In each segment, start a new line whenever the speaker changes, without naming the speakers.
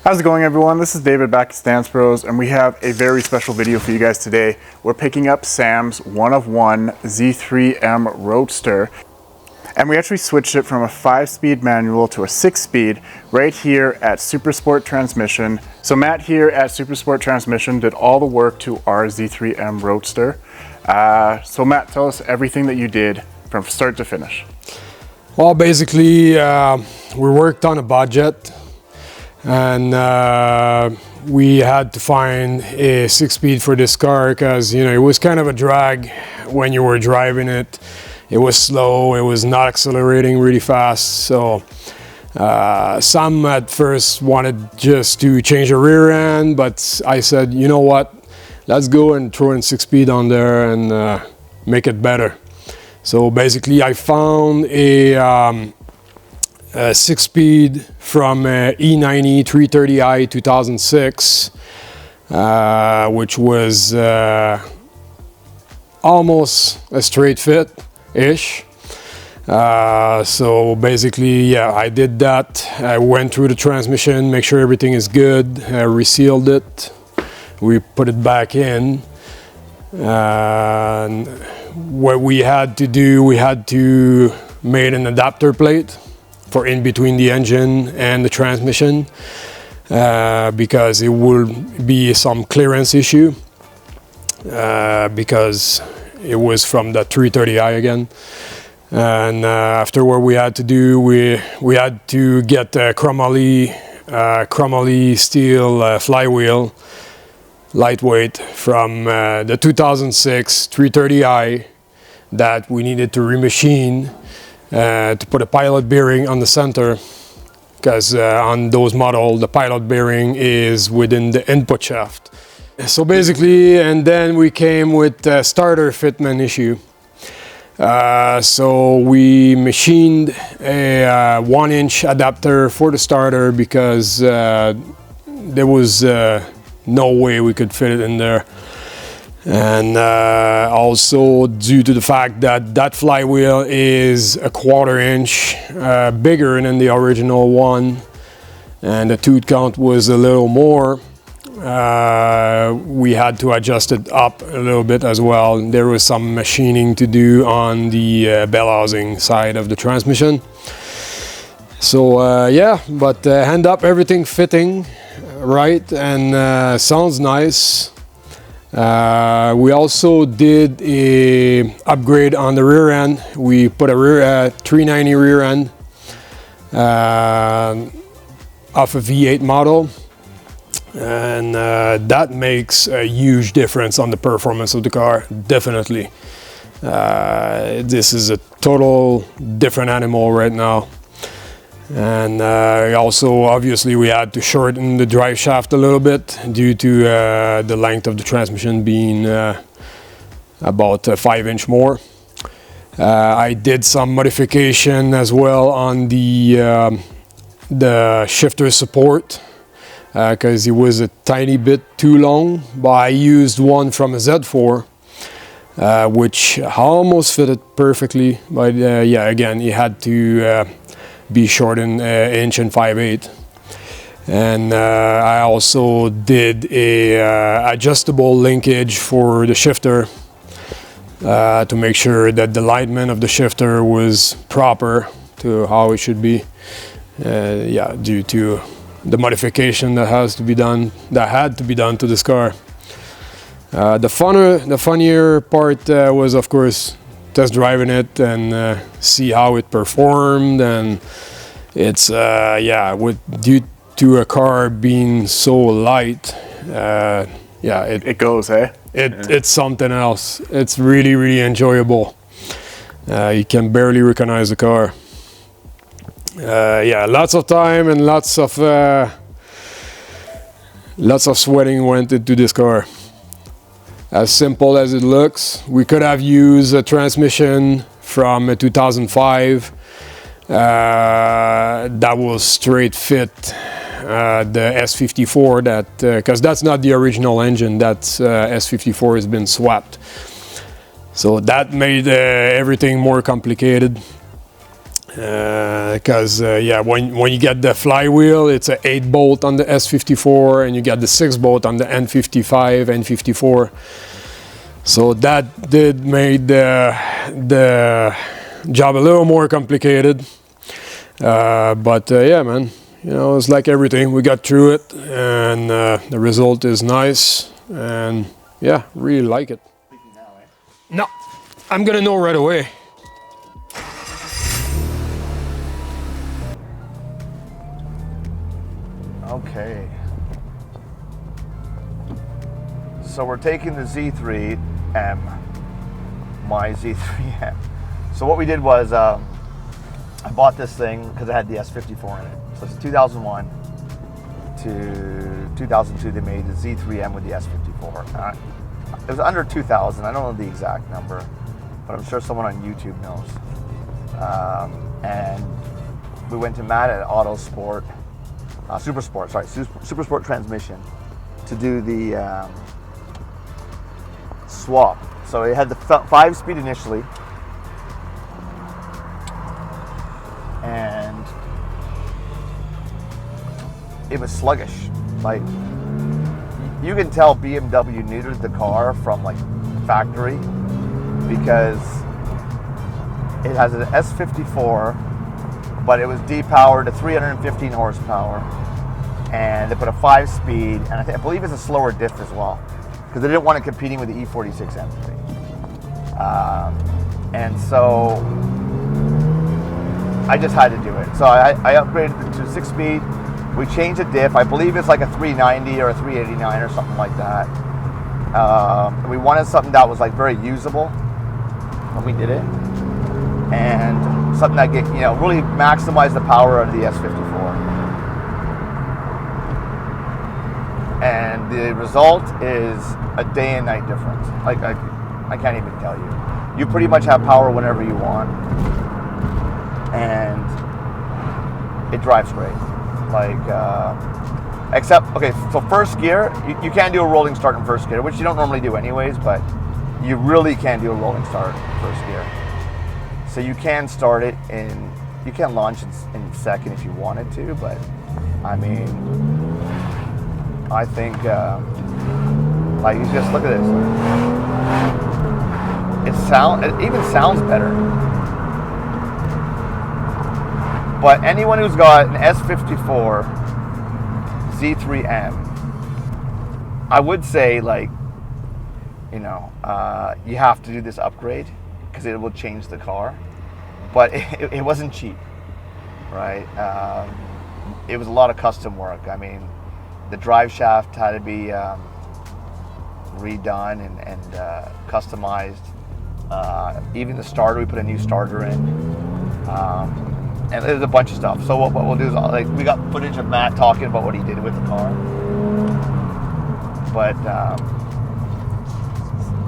How's it going, everyone? This is David back at Stance Bros, and we have a very special video for you guys today. We're picking up Sam's one-of-one Z3M Roadster, and we actually switched it from a 5-speed manual to a 6-speed right here at Supersport Transmission. So Matt here at Supersport Transmission did all the work to our Z3M Roadster. So Matt, tell us everything that you did from start to finish.
Well, basically, we worked on a budget, and we had to find a 6-speed for this car because, you know, it was kind of a drag when you were driving it. It was slow, it was not accelerating really fast. So some at first wanted just to change the rear end, but I said, you know what, let's go and throw in 6-speed on there and make it better. So basically I found a 6-speed from E90 330i 2006, which was almost a straight fit-ish. So basically, yeah, I did that. I went through the transmission, make sure everything is good, resealed it, we put it back in. What we had to do, we had to make an adapter plate for in between the engine and the transmission, because it would be some clearance issue, because it was from the 330i again. And after what we had to do, we had to get a chromoly steel flywheel, lightweight, from the 2006 330i that we needed to remachine to put a pilot bearing on the center, because on those models the pilot bearing is within the input shaft. So basically, and then we came with a starter fitment issue. So we machined a 1-inch adapter for the starter because there was no way we could fit it in there. And also due to the fact that that flywheel is a 1/4 inch bigger than the original one, and the tooth count was a little more, we had to adjust it up a little bit as well. There was some machining to do on the bell housing side of the transmission. So yeah, but end up everything fitting right and sounds nice. We also did a upgrade on the rear end. We put a 390 rear end off a V8 model, and that makes a huge difference on the performance of the car, definitely. This is a total different animal right now. And also, obviously, we had to shorten the drive shaft a little bit due to the length of the transmission being about 5-inch more. I did some modification as well on the shifter support, because it was a tiny bit too long, but I used one from a Z4, which almost fitted perfectly, but yeah, again, you had to be shortened 1 5/8 inch. And I also did a adjustable linkage for the shifter to make sure that the alignment of the shifter was proper to how it should be. Yeah, due to the modification that had to be done to this car. The funnier part was, of course, test driving it and see how it performed. And it's yeah, due to a car being so light, yeah, it goes, eh? It's something else. It's really enjoyable. You can barely recognize the car. Yeah, lots of time and lots of sweating went into this car. As simple as it looks, we could have used a transmission from a 2005 that was straight fit the S54, that because that's not the original engine. That's S54 has been swapped, so that made everything more complicated. Because yeah, when you get the flywheel, it's an 8-bolt on the S54, and you get the 6-bolt on the N55, N54. So that did made the job a little more complicated. But yeah, man, you know, it's like everything. We got through it, and the result is nice, and yeah, really like it. No, I'm gonna know right away.
Okay. So we're taking the Z3M, my Z3M. So what we did was, I bought this thing because it had the S54 in it. So it's 2001 to 2002 they made the Z3M with the S54. It was under 2,000, I don't know the exact number, but I'm sure someone on YouTube knows. And we went to Matt at Autosport, Supersport Transmission to do the swap. So it had the 5-speed initially, and it was sluggish. Like, you can tell BMW neutered the car from like factory, because it has an S54, but it was depowered to 315 horsepower, and they put a 5-speed, and I believe it's a slower diff as well, because they didn't want it competing with the E46 M3. And so I just had to do it. So I upgraded it to 6-speed. We changed the diff. I believe it's like a 390 or a 389 or something like that. We wanted something that was like very usable when we did it, and something that really maximized the power of the S54. And the result is a day and night difference. Like I can't even tell you. You pretty much have power whenever you want, and it drives great. Like, except, okay, so first gear, you can't do a rolling start in first gear, which you don't normally do anyways, but you really can do a rolling start in first gear. So you can start it you can launch in second if you wanted to, but I mean, I think, like, you just look at this. It even sounds better. But anyone who's got an S54 Z3M, I would say, like, you have to do this upgrade because it will change the car. But it wasn't cheap, right? It was a lot of custom work. I mean, the drive shaft had to be redone and customized. Even the starter, we put a new starter in. And there's a bunch of stuff. So what we'll do is, like, we got footage of Matt talking about what he did with the car. But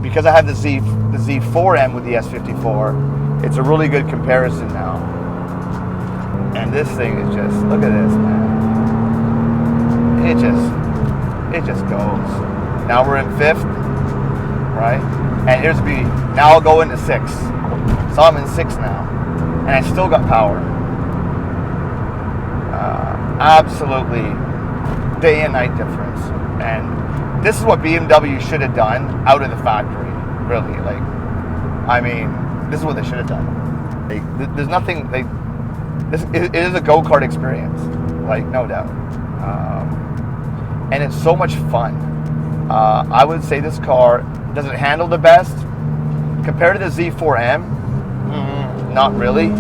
because I have the Z4M with the S54, it's a really good comparison now. And this thing is just, look at this, man. It just goes. Now we're in 5th, right? And here's the beauty. Now I'll go into 6th. So I'm in 6th now, and I still got power. Absolutely day and night difference. And this is what BMW should have done out of the factory, really. Like, I mean, this is what they should have done. Like, there's nothing, like, it is a go-kart experience, like, no doubt. And it's so much fun. I would say this car doesn't handle the best. Compared to the Z4M, not really.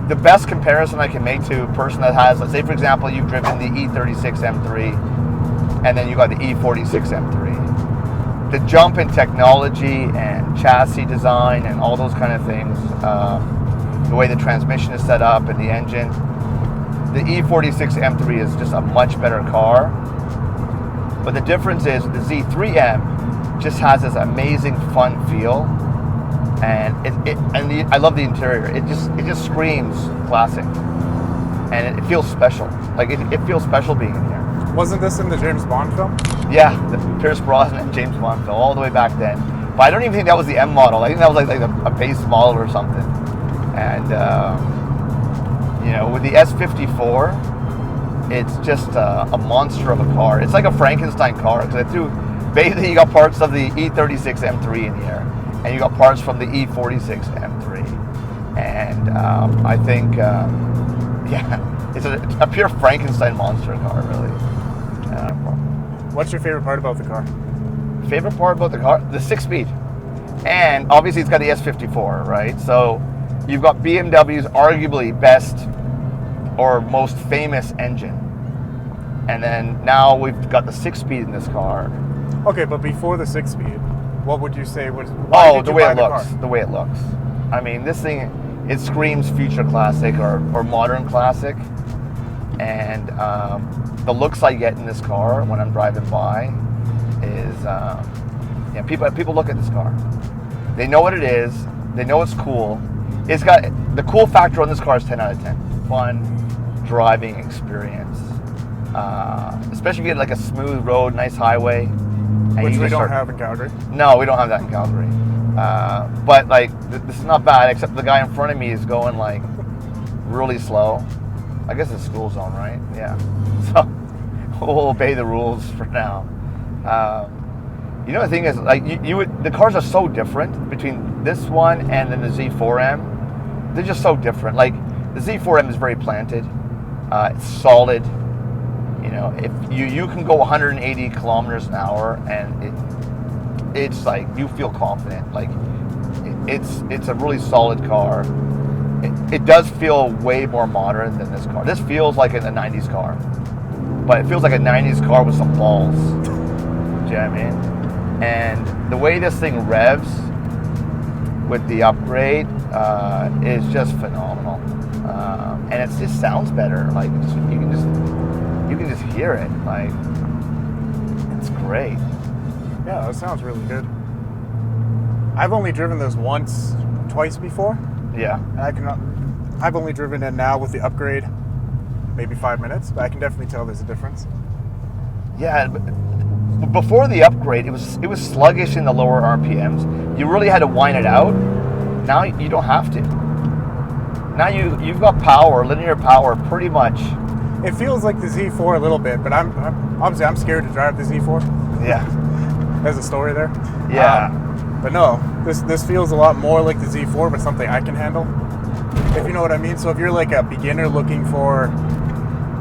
The best comparison I can make to a person that has, let's say, for example, you've driven the E36 M3 and then you got the E46 M3. The jump in technology and chassis design and all those kind of things, the way the transmission is set up and the engine, the E46 M3 is just a much better car. But the difference is the Z3M just has this amazing fun feel. And I love the interior. It just screams classic, and it feels special. Like it feels special being in here.
Wasn't this in the James Bond film?
Yeah, the Pierce Brosnan and James Bond film, all the way back then. But I don't even think that was the M model. I think that was like a base model or something. And you know, with the S54, it's just a monster of a car. It's like a Frankenstein car, because basically you got parts of the E36 M3 in here, and you got parts from the E46 M3. And I think, yeah, it's a pure Frankenstein monster car, really.
What's your favorite part about the car?
Favorite part about the car? The 6-speed. And obviously it's got the S54, right? So you've got BMW's arguably best or most famous engine. And then now we've got the 6-speed in this car.
Okay, but before the 6-speed, what would you say was...
The way it looks. The way it looks. I mean, this thing, it screams future classic or modern classic. And the looks I get in this car when I'm driving by is... yeah, people look at this car. They know what it is. They know it's cool. It's got... The cool factor on this car is 10 out of 10. Fun driving experience. Especially if you get like a smooth road, nice highway.
Which we don't have in Calgary.
No, we don't have that in Calgary. But like, this is not bad, except the guy in front of me is going like really slow. I guess it's school zone, right? Yeah. So we'll obey the rules for now. You know, the thing is, like, the cars are so different between this one and then the Z4M. They're just so different. Like, the Z4M is very planted. It's solid. You know, if you can go 180 kilometers an hour, and it's like you feel confident. Like, it's a really solid car. It does feel way more modern than this car. This feels like a 90s car, but it feels like a 90s car with some balls. Do you know what I mean? And the way this thing revs with the upgrade is just phenomenal. And it just sounds better. Like, you can just hear it. Like, it's great.
Yeah, that sounds really good. I've only driven this twice before.
Yeah.
And I've only driven it now with the upgrade, maybe 5 minutes, but I can definitely tell there's a difference.
Yeah. Before the upgrade, it was sluggish in the lower RPMs. You really had to whine it out. Now you don't have to. Now you've got power, linear power, pretty much.
It feels like the Z4 a little bit, but I'm scared to drive the Z4.
Yeah.
There's a story there.
Yeah.
But no, this feels a lot more like the Z4, but something I can handle. If you know what I mean. So if you're like a beginner looking for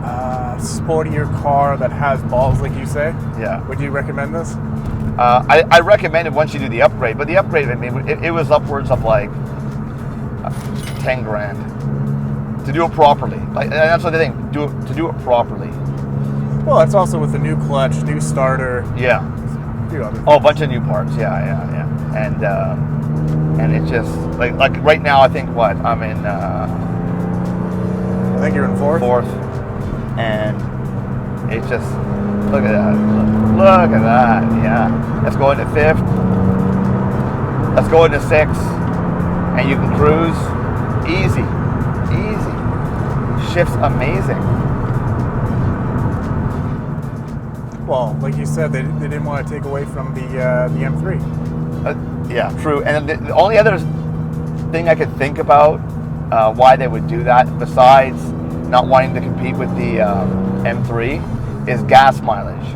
a sportier car that has balls, like you say,
yeah,
would you recommend this?
I recommend it once you do the upgrade, but the upgrade, I mean, it was upwards of like 10 grand to do it properly. Like, and that's what I think, to do it properly.
Well, that's also with the new clutch, new starter.
Yeah.
A few other things.
Oh, a bunch of new parts. Yeah. And it's just like right now, I think I'm in.
I think you're in fourth.
And it's just look at that. Look at that. Yeah. Let's go into fifth. Let's go into sixth, and you can cruise easy. Shifts amazing.
Well, like you said, they didn't want to take away from the M3.
Yeah, true. And the only other thing I could think about why they would do that, besides not wanting to compete with the M3, is gas mileage.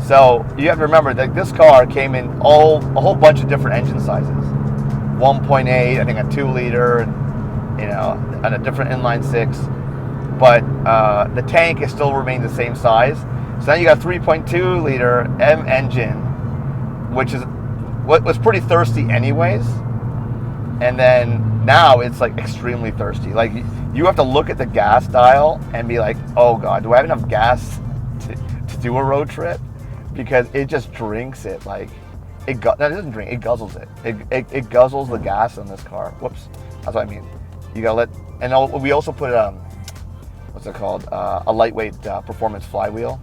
So you have to remember that this car came in a whole bunch of different engine sizes. 1.8, I think a 2-liter, and a different inline 6. But the tank is still remained the same size. So now you got a 3.2 liter M engine, which is what was pretty thirsty anyways. And then now it's like extremely thirsty. Like, you have to look at the gas dial and be like, oh God, do I have enough gas to do a road trip? Because it just drinks it. Like, it doesn't drink, it guzzles it. It guzzles the gas in this car. Whoops, that's what I mean. You gotta and we also put what's it called? A lightweight performance flywheel.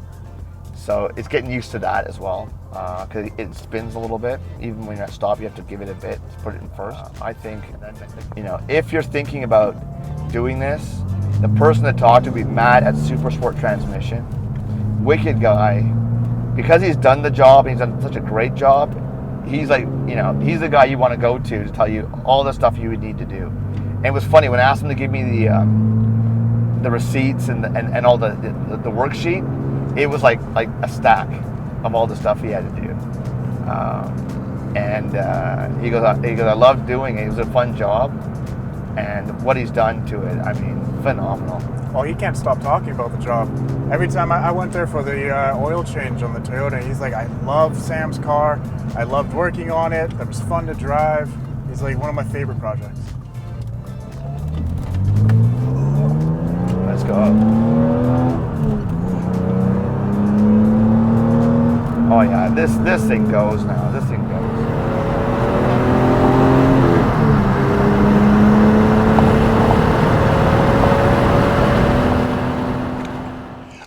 So it's getting used to that as well, because it spins a little bit. Even when you're at stop, you have to give it a bit to put it in first. I think, if you're thinking about doing this, the person to talk to would be Matt at Super Sport Transmission. Wicked guy. Because he's done the job and he's done such a great job, he's like, he's the guy you want to go to tell you all the stuff you would need to do. And it was funny when I asked him to give me the receipts and all the worksheet. It was like a stack of all the stuff he had to do. He goes, I loved doing it. It was a fun job, and what he's done to it, I mean, phenomenal.
Well, he can't stop talking about the job. Every time I went there for the oil change on the Toyota, he's like, I love Sam's car. I loved working on it. It was fun to drive. He's like one of my favorite projects.
Let's go. Oh yeah, this thing goes now. This thing goes.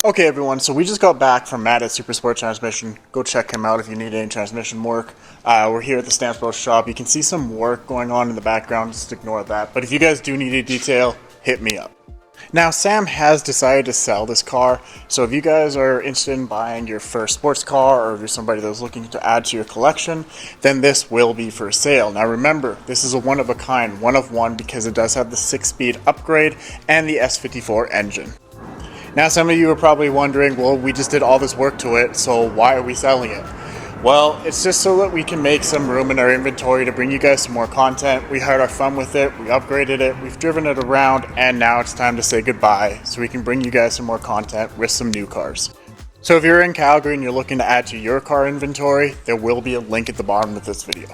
Okay everyone, so we just got back from Matt at Super Sport Transmission. Go check him out if you need any transmission work. We're here at the Stamps Bros shop. You can see some work going on in the background, just ignore that. But if you guys do need a detail, hit me up. Now Sam has decided to sell this car, so if you guys are interested in buying your first sports car, or if you're somebody that's looking to add to your collection, then this will be for sale. Now remember, this is a one of a kind, one of one, because it does have the 6-speed upgrade and the S54 engine. Now some of you are probably wondering, well, we just did all this work to it, so why are we selling it? Well, it's just so that we can make some room in our inventory to bring you guys some more content. We had our fun with it, we upgraded it, we've driven it around, and now it's time to say goodbye so we can bring you guys some more content with some new cars. So if you're in Calgary and you're looking to add to your car inventory, there will be a link at the bottom of this video.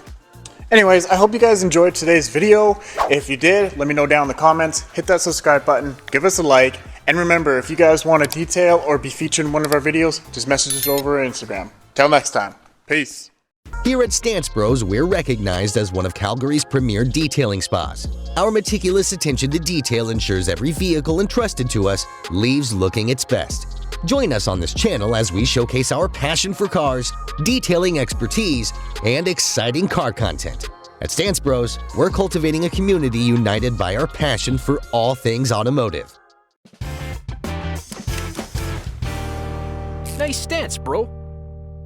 Anyways, I hope you guys enjoyed today's video. If you did, let me know down in the comments, hit that subscribe button, give us a like, and remember, if you guys want a detail or be featured in one of our videos, just message us over on Instagram. Till next time. Peace.
Here at Stamps Bros, we're recognized as one of Calgary's premier detailing spas. Our meticulous attention to detail ensures every vehicle entrusted to us leaves looking its best. Join us on this channel as we showcase our passion for cars, detailing expertise, and exciting car content. At Stamps Bros, we're cultivating a community united by our passion for all things automotive.
Nice stance, bro.